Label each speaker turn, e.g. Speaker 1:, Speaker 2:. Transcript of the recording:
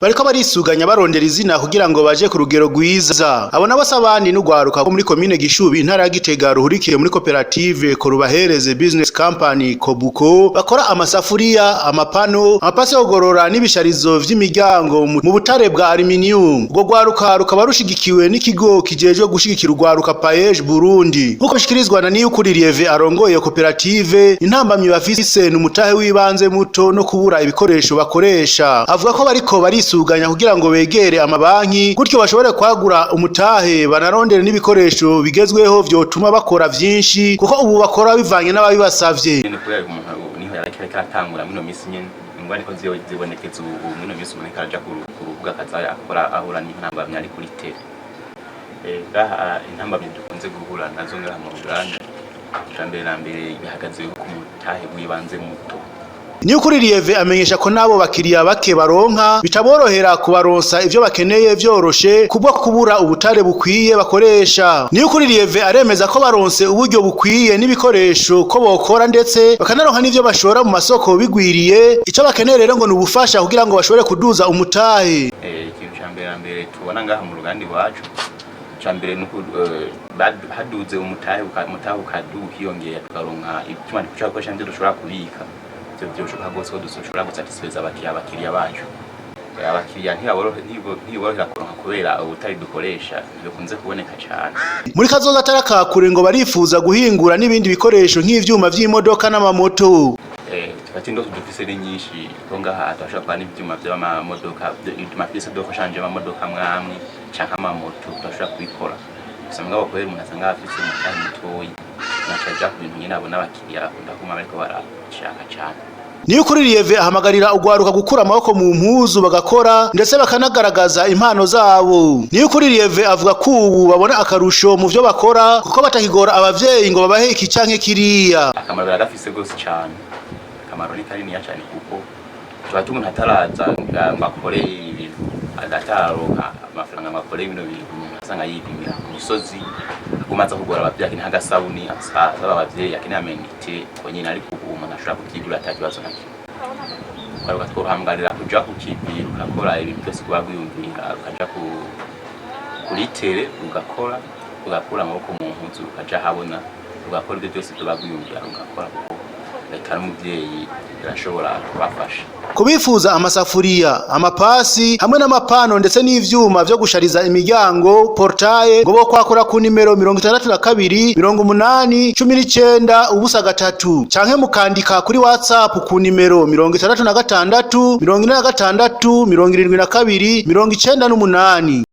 Speaker 1: Bariko barisuganya barondera izina kugira ngo baje ku rugero rwiza. Abo nabo abandi n'ugwaruka muri komine Gishubi intara ya Gitega ruhurikiye muri koperative Korubahereze Business Company Kobuko bakora amasafuriya, amapano, amapasi yo kugorora n'ibisharizo vy'imiryango mu butare bwa aluminium. Ubwo gwaruka rukaba rushigikiwe n'ikigo kijejwe gushigikira ugwaruka Paege Burundi. Nkuko bishikirizwa na Niyukuririye arongoye iyo koperative, intambamyi bafise n'umutahe w'ibanze muto no kubura ibikoresho bakoresha. Avuga ko bariko barisuganya kugira ngo begere amabanki gutyo bashobore kwagura umutahe banarondera n'ibikoresho bigezweho vyotuma bakora vyinshi kuko ubu bakora bivanye n'ababibasavye.
Speaker 2: Niho yarekera atangura mino misi nyene ingwani ko zibonekeza ubu mino misi uboneka aja ku rubuga akaza akora ahura n'intambamyi ari kuri tele. Gaha intambamyi dukunze guhura nazo ngaha mu Uganda cambere na mbere bihagaze ku mutahe w'ibanze muto.
Speaker 1: Niyukuririye amenyesha ko nabo bakiriya bake baronka bitaborohera kubaronsa ivyo bakeneye vyoroshe kubwo kubura ubutare bukwiye bakoresha. Niyukuririye aremeza ko baronse uburyo bukwiye n'ibikoresho ko bokora ndetse bakanaronka n'ivyo bashora mu masoko bigwiriye. Ico bakeneye rero ngo n'ubufasha kugira ngo bashobore kuduza umutahe.
Speaker 2: Ikintu cambere tubona ngaha mu ruganda iwacu cambere nuko haduze umutahe ukaduhiyongera tukaronka icyuma cyakoresha ndetse dushobora kubika. Byoshoboka gose ko dushobora gusatisfeza abakiriya bacu. Abakiriya ntiborohera kuronka kubera ubutari dukoresha bikunze kuboneka cyane.
Speaker 1: Muri kazoza tarakakure ngo barifuza guhingura n'ibindi bikoresho nk'ivyuma vy'imodoka n'amamoto.
Speaker 2: Tukati ndo dufise nyinshi kongaha atashaka kwa n'ivyuma by'amamodoka ibyuma do kushanje amamodoka mwamwe canka amamoto tutashaka kubikora. Usanga bakorera umuntu asanga afise umutahe mutoyi nacaja ku bintu nyene abo n'abakiriya bakunda kuma bariko barashaka cyane.
Speaker 1: Niyukuririye ahamagarira ugwaruka gukura amaboko mu mpuzu bagakora ndetse bakanagaragaza impano zabo. Niyukuririye avuga ko ubu babona akarusho mu vyo bakora kuko batakigora abavyeyi ngo babahe iki canke kiriya.
Speaker 2: Akamaro barafise gose cyane. Akamaro ni kanini cyane kuko tuba umuntu ataraza ngakore ibintu agataronka amafaranga makore ibintu asanga yipimira ku misozi kumaza kugora abavyeyi ntagasabuni asaba abavyeyi akeneye amenite konyine ari umuntu ashobora kukigura atakibazo nakyo. Kwaruka twohamgarira kuja kukibira ukakora ibintu byose kubagwiyumvira ukaja kuri tele ugakora amaboko mu mpuzu ukaja habona ugakora ibyo byose tubagwiyumvira ugakora kuko leta n'umuvyeyi irashobora kubafasha.
Speaker 1: Kubifuza amasafuriya, amapasi hamwe n'amapano ndetse n'ivyuma vyo gushariza imiryango portaye ngo bo kwakora ku nimero 62 80 19 ubusa gatatu canke mukandika kuri WhatsApp ku nimero 66 46 72 72 98.